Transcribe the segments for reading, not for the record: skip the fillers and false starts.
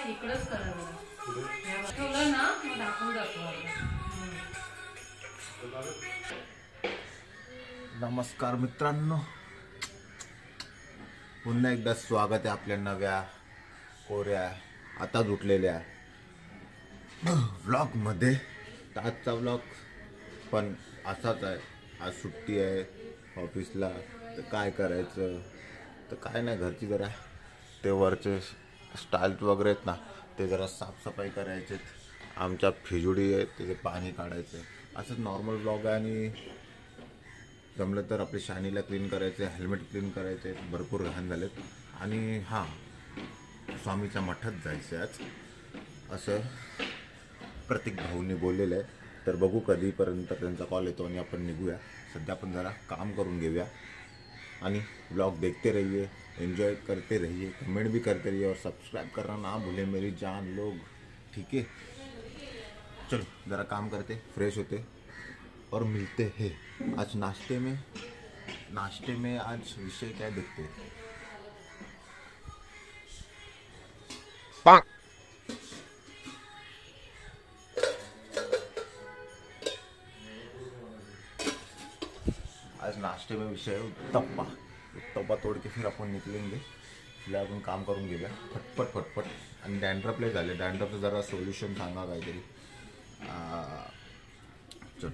इकडेच करा ठेवलं ना मग दाखवून जातो. नमस्कार मित्रांनो, पुन्हा एकदा स्वागत आहे आपल्या नव्या कोऱ्या आता उठलेल्या व्लॉगमध्ये. आजचा व्लॉग पण असाच आहे. आज सुट्टी आहे ऑफिसला, तर काय करायचं, तर काय नाही, घरची जरा ते वरचे स्टाईल्स वगैरे आहेत ना, ते जरा साफसफाई करायचे. आमच्या फिजुडी आहे त्याचे पाणी काढायचं. असंच नॉर्मल व्लॉग आहे. आणि जमलं तर आपली शानीला क्लीन करायचे, हेल्मेट क्लीन करायचे, भरपूर घाण झालेत. आणि हां, स्वामीच्या मठात जायचं आज असं प्रतीक भाऊनी बोललेलं आहे. तर बघू कधीपर्यंत त्यांचा कॉल येतो आणि आपण निघूया. सध्या आपण जरा काम करून घेऊया आणि ब्लॉग देखते रहिए, एंजॉय करते रहिए, कमेंट भी करते रहिए और सब्सक्राइब करना ना भूले मेरी जान लोग. ठीक है, चलो ज़रा काम करते, फ्रेश होते और मिलते हैं. आज नाश्ते में आज विषय क्या देखते हैं. आज नाश्ते में विषय है उत्तप्पा तोड़ के फिर अपन निकलेंगे. फिर आपण काम करून घेऊया फटफट. आणि डॅन्ड्रफला झाले, डॅन्ड्रफचं जरा सोल्युशन सांगा काहीतरी. चल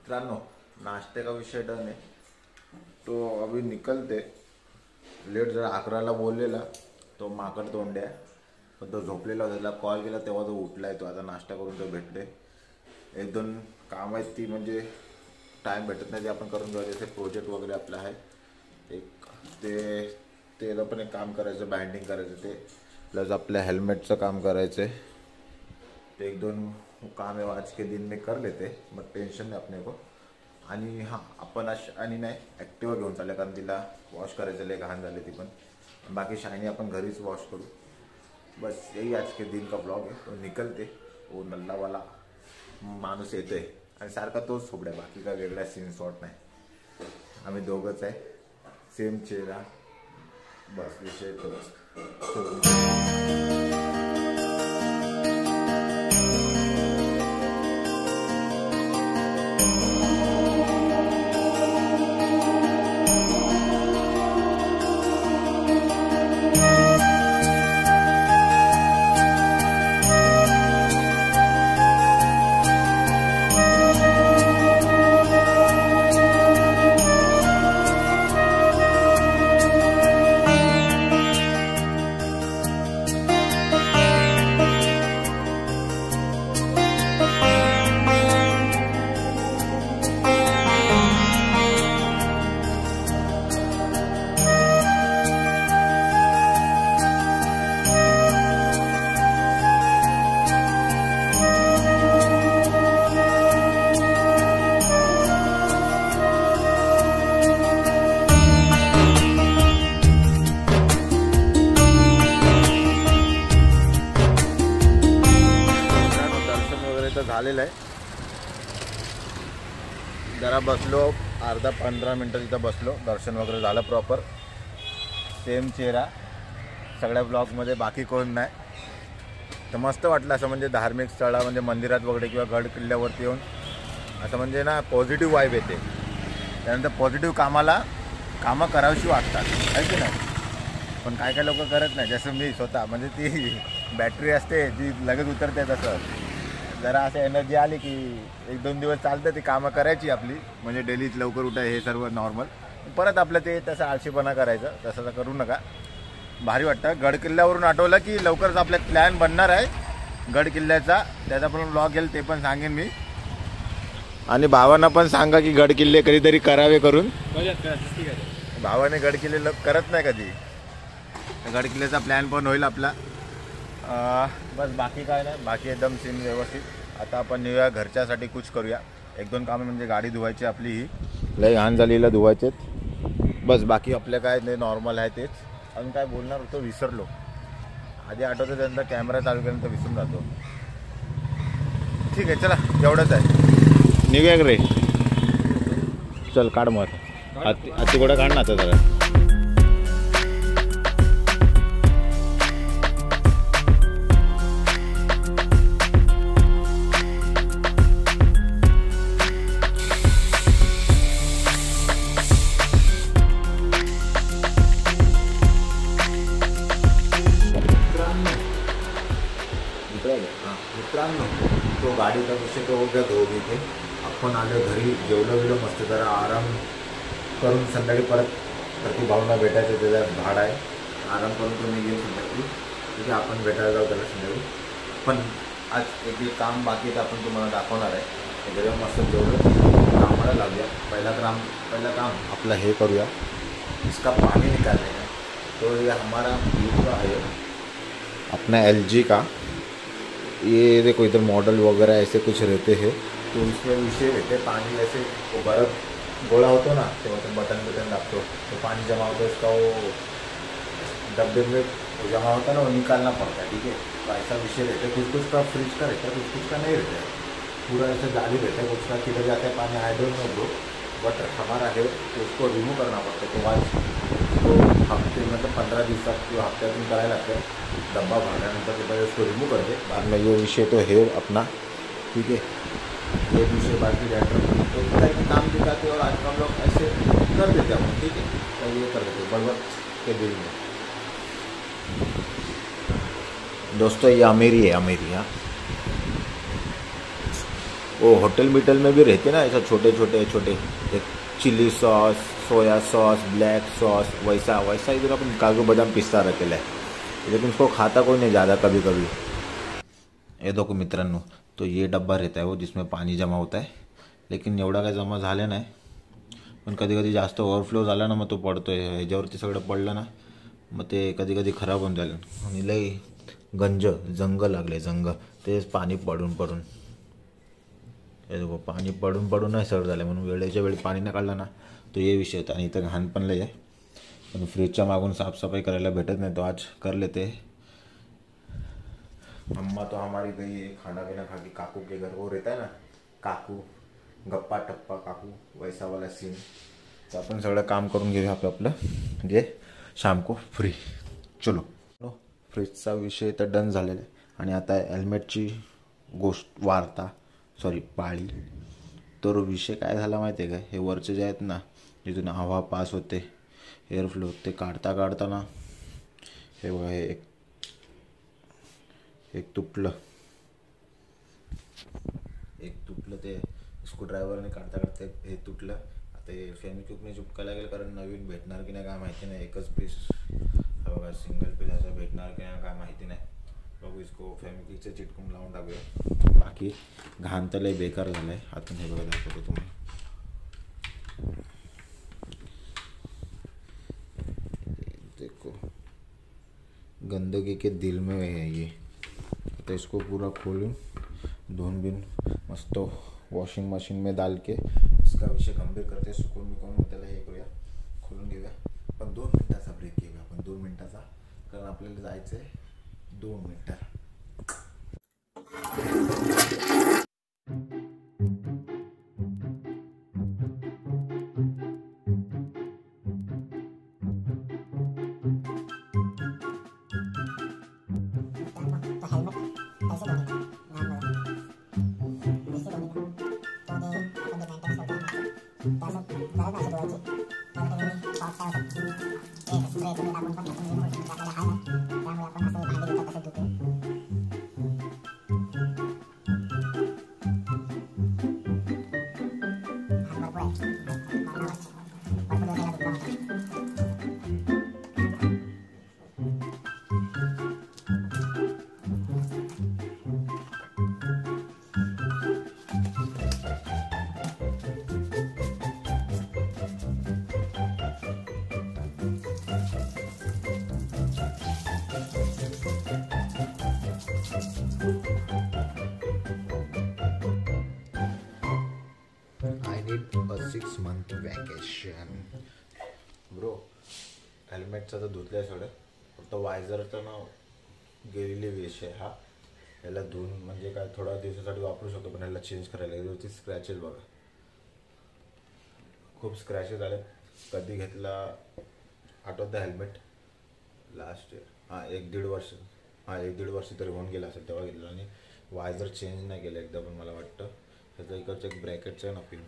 मित्रांनो, नाश्ते का विषय डन है. तो अभी निकलते लेट, जरा 11ला बोललेला तो माकड तोंड्या, पण तो झोपलेला होता. त्याला कॉल केला तेव्हा तो उठलाय. तो आता नाश्ता करून तो भेटते. 1-2 काम आहेत ती, म्हणजे टाईम भेटत नाही ते आपण करून घेऊ. जसे प्रोजेक्ट वगैरे आपलं आहे एक, त्याला पण एक काम करायचं, बाइंडिंग करायचं ते, प्लस आपल्या हेल्मेटचं काम करायचं आहे. ते 1-2 काम है आज के दिन में कर लेते, मग टेन्शन नाही अपने को. आणि हां, आपण आणि नाही ॲक्टिवा घेऊन चालले, कारण तिला वॉश करायचं, लय घाण झाली ती पण. बाकी शायनी आपण घरीच वॉश करू. बस यही आज के दिन का ब्लॉग है. तो निकलते, वो नल्लावाला माणूस येतोय आणि सारखा तोच सोबड्या, बाकी काय वेगळा सीन शॉट नाही. आम्ही दोघंच आहे, सेम चेहरा, बस विषय तोच. झालेलं आहे. जरा बसलो, 15 मिनटं तिथं बसलो, दर्शन वगैरे झालं प्रॉपर. सेम चेहरा सगळ्या ब्लॉगमध्ये, बाकी कोण नाही. तर मस्त वाटलं असं, म्हणजे धार्मिक स्थळा, म्हणजे मंदिरात वगैरे किंवा गड किल्ल्यावरती येऊन असं म्हणजे ना पॉझिटिव्ह वाईब येते. त्यानंतर पॉझिटिव्ह कामं करावीशी वाटतात, आहे की नाही. पण काय लोक करत नाही, जसं मी स्वतः, म्हणजे ती बॅटरी असते जी लगेच उतरते. तसं जरा असं एनर्जी आली की 1-2 दिवस चालतं ती कामं करायची आपली, म्हणजे डेलीत लवकर उठाय, हे सर्व नॉर्मल. परत आपलं ते तसं आळशीपणा करायचं, तसं करू नका. भारी वाटतं. गड किल्ल्यावरून आठवलं की लवकरच आपला प्लॅन बनणार आहे गड किल्ल्याचा, त्याचा पण ब्लॉग येईल, ते पण सांगेन मी. आणि भावांना पण सांगा की गड किल्ले कधीतरी करावे करून. भावाने गड किल्ले करत नाही कधी, गड किल्ल्याचा प्लॅन पण होईल आपला. बस बाकी काय नाही, बाकी एकदम सीन व्यवस्थित. आता आपण निघूया घरच्यासाठी कुछ करूया. 1-2 कामं, म्हणजे गाडी धुवायची आपली, ही लय घाण झालीला धुवायचेत. बस बाकी आपल्या काय ते नॉर्मल आहे तेच. अजून काय बोलणार होतो विसरलो. आधी आठवतं त्यांचा कॅमेरा चालू केल्यानंतर विसरून जातो. ठीक आहे चला एवढंच आहे. निघूया रे. चल काढ मग हाती गोडा काढ ना आता जरा. मित्रांनो तो गाडीचा विषय तो उद्या दोघे इथे आपण आलो घरी जेवलं मस्त जरा आराम करून संध्याकाळी परत प्रति भावना भेटायचं त्याचा भाड आहे. आराम करून तो निघेल संध्याकाळी. तिथे आपण भेटायला जाऊ त्याला संध्याकाळी. पण आज एक काम बाकी आहे आपण तुम्हाला दाखवणार आहे. जेव्हा मस्त जेवढं कामाला लागूया. पहिला काम आपलं हे करूया. इसका पानी निकालने का. तो ये हमारा व्यू है अपना LG का. ये देखो इधर मॉडल वगैरह ऐसे कुछ रहते हैं. तो इसमें विषय रहते पानी ऐसे वो बर्फ़ गोला होता ना तेव्हा तो बटन दाबतो तो पानी जमा होता है. उसका वो डब्बे में जमा होता है ना वो निकालना पड़ता है. ठीक है. तो ऐसा विषय रहता है. कुछ का फ्रिज का रहता है कुछ का नहीं रहता है. पूरा ऐसे जाली रहता है. कुछ का किधर जाता है पानी I don't know bro. But हमारा है तो उसको रिमूव करना पड़ता है. तो आज तो हफ्ते मतलब 15 दिवसात किंवा हफ्त्यातून करायला लागतं. डब्बा भरल्यानंतर के बाद उसको रिमूव कर दे. बाद में ये विषय तो है अपना. ठीक है. ये विषय बाकी डायरेक्टर तो इसका एक काम दिखाते और आज हम लोग ऐसे कर देते हैं. ठीक है. तो ये कर देते बड़बड़ के बिल में. दोस्तों ये अमेरी है अमेरी. हाँ वो होटल मिटल में भी रहते ना ऐसा छोटे एक chilli sauce soya sauce black sauce वैसा इधर अपन काजू बादाम पिस्ता रखेला है. लेकिन उसको खाता कोई नहीं ज़्यादा कभी. ये देखो मित्रांनो तो ये डब्बा रहता है वो जिसमें पानी जमा होता है. लेकिन एवढा काय जमा झालं नाही. पण कधी जास्त ओव्हरफ्लो झाला ना मग तो पडतो आहे. ह्याच्यावरती सगळं पडलं ना मग ते कधी खराब होऊन जाईल. आणि लई जंग लागले तेच पाणी पडून हे देखो पाणी पडून नाही सर झालं. म्हणून वेळेच्या वेळी पाणी नाही काढलं ना तो ये विषय होता. आणि इथं घाण पण लय आहे. पण फ्रीजच्या मागून साफसफाई करायला भेटत नाही तो आज कर लेते. अम्मा तो हमारी गई है खाना पीना खा के काकू के घर. वो रहता है ना काकू गप्पा टप्पा काकू वैसा वाला सीन. तर आपण सगळं काम करून घेऊया आपलं म्हणजे शाम को फ्री. चलो फ्रीजचा विषय तर डन झालेला आहे. आणि आता हेल्मेटची पाळी. तर विषय काय झाला माहिती आहे का. हे वरचे जे आहेत ना जिथून हवा पास होते एअर फ्लो ते काढता ना हे बघा हे एक तुटलं ते स्क्रूड्रायव्हरने काढता हे तुटलं. आता हे फेमिक्विकने चिपकायला गेलं कारण नवीन भेटणार की नाही काय माहिती नाही. एकच पीस हा बघा सिंगल पीस असं भेटणार की नाही काय माहिती नाही. बघू इसको फेमिक्विकचे चिटकून लावून टाकूया. बाकी घाण तर लय बेकार झालं आहे. आतून हे बघा दाखवतो तुम्हाला. देखो गंदगी के दिल में है ये. तो इसको पूरा खोलूँ धोन बिन मस्त वॉशिंग मशीन में डाल के इसका विषय गंभीर करते सुकून त्याला हे करूया खोलून घेऊया. पण 2 मिनिटाचा ब्रेक घेऊया आपण 2 मिनिटाचा. कारण आपल्याला जायचं आहे 2 मिनिटात. ब्रो हेल्मेटचं तर धुतलं आहे सगळं, फक्त वायझरचं ना गेलेली वेश आहे हा. याला धुवून म्हणजे काय थोड्या दिवसासाठी वापरू शकतो, पण याला चेंज करायला लागेल. स्क्रॅचेस बघा, खूप स्क्रॅचेस आले. कधी घेतला आठवतं हेल्मेट? लास्ट इयर, हां 1-1.5 वर्ष, हां 1-1.5 वर्ष तरी होऊन गेला असेल तेव्हा घेतलं. आणि वायझर चेंज नाही केलं एकदा पण. मला वाटतं त्याचं इकडचं एक ब्रॅकेटचं आहे ना पिन,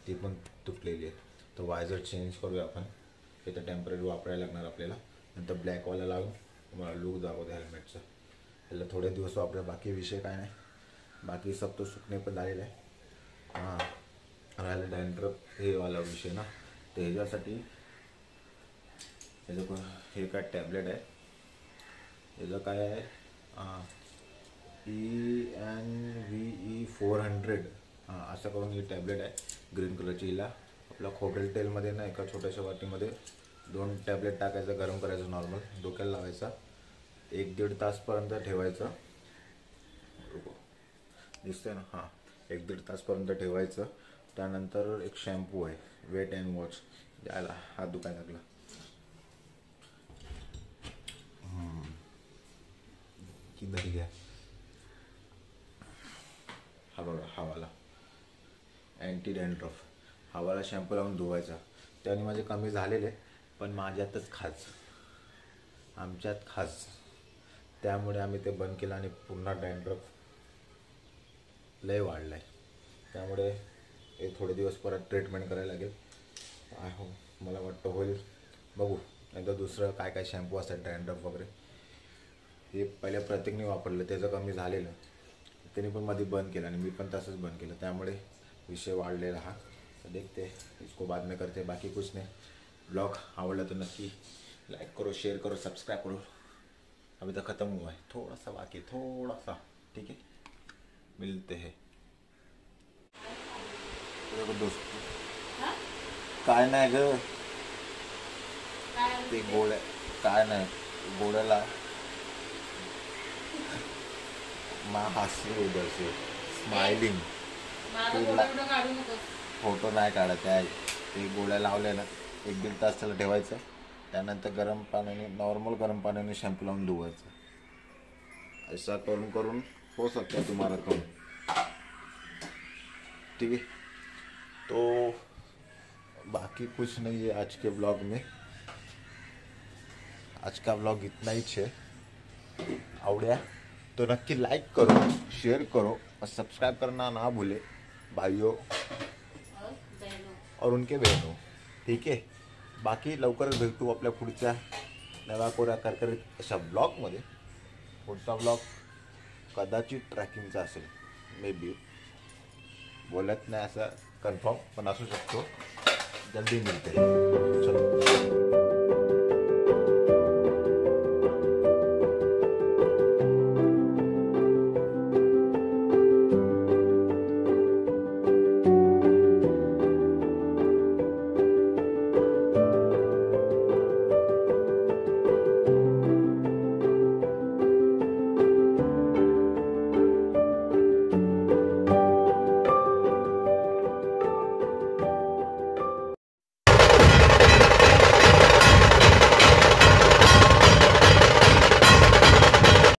ती पण तुटलेली आहे. तर वायझर चेंज करूया आपण. इथं टेम्पररी वापरायला लागणार आपल्याला. नंतर ब्लॅकवाला लावून तुम्हाला लुक दाखवतो हेल्मेटचा. याला थोडे दिवस वापरा, बाकी विषय काय नाही. बाकी सब तो सुकणे पण झालेलं आहे. हां राहिला डॅन्ड्रफ हे वाला विषय ना, तर ह्याच्यासाठी ह्याचं हे काय टॅबलेट आहे, ह्याचं काय आहे ENVE400 हां असं करून ही टॅबलेट आहे ग्रीन कलरची. हिला आपला खोबरेल तेलमध्ये ना एका छोट्याशा वाटीमध्ये 2 टॅबलेट टाकायचं, गरम करायचं, नॉर्मल डोक्याला लावायचा, 1-1.5 तासपर्यंत ठेवायचं. दिसतंय ना, हां 1-1.5 तासपर्यंत ठेवायचं. त्यानंतर एक शॅम्पू आहे वेट अँड वॉश, द्यायला हात दुखायला लागला. किती घ्या, हा बघा हवाला अँटी डॅन्ड्रफ हवाला शॅम्पू लावून धुवायचा. त्याने माझे कमी झालेले, पण माझ्यातच खाज, आमच्यात खाज, त्यामुळे आम्ही ते बंद केलं आणि पुन्हा डॅन्ड्रफ लय वाढला आहे. त्यामुळे हे थोडे दिवस परत ट्रीटमेंट करायला लागेल. हो मला वाटतं होईल, बघू. नंतर दुसरं काय काय शॅम्पू असतात डॅन्ड्रफ वगैरे, हे पहिल्या प्रत्येकने वापरलं, त्याचं कमी झालेलं, त्याने पण मध्ये बंद केलं आणि मी पण तसंच बंद केलं. त्यामुळे विषय वाढलेला हा. तर देखते इसको बाद में करते, बाकी कुछ नहीं. ब्लॉग आवडला तो नक्की लाइक करो, शेयर करो, सब्सक्राइब करो. अभी तक ख़त्म हुआ है, थोड़ा सा बाकी, थोड़ा सा, ठीक है. मिलते हैं दोस्त. काय नाही ग, ते गोळ्या काय नाही गोळ्याला हास्य उधर से स्माइलिंग. फोटो नाही काढत आहे. ते गोळ्या लावल्या ना 1-1.5 तास त्याला ठेवायचं. त्यानंतर गरम पाण्याने, नॉर्मल गरम पाण्याने शॅम्पू लावून धुवायचं. ऐसा करून करून हो सकता है तुम्हारा कम, ठीक है. तो बाकी कुछ नहीं है आज के ब्लॉग में. आज का ब्लॉग इतना ही है. आवड्या तो नक्की लाइक करो, शेयर करो और सब्सक्राइब करना ना भूले भाइयों और उनके बहनों, ठीक आहे. बाकी लवकरच भेटू आपल्या पुढच्या नव्या कोऱ्या करकरीत अशा ब्लॉगमध्ये. पुढचा ब्लॉग कदाचित ट्रॅकिंगचा असेल, मे बी, बोलत नाही असं कन्फर्म, पण असू शकतो. जल्दी मिळते, चलो.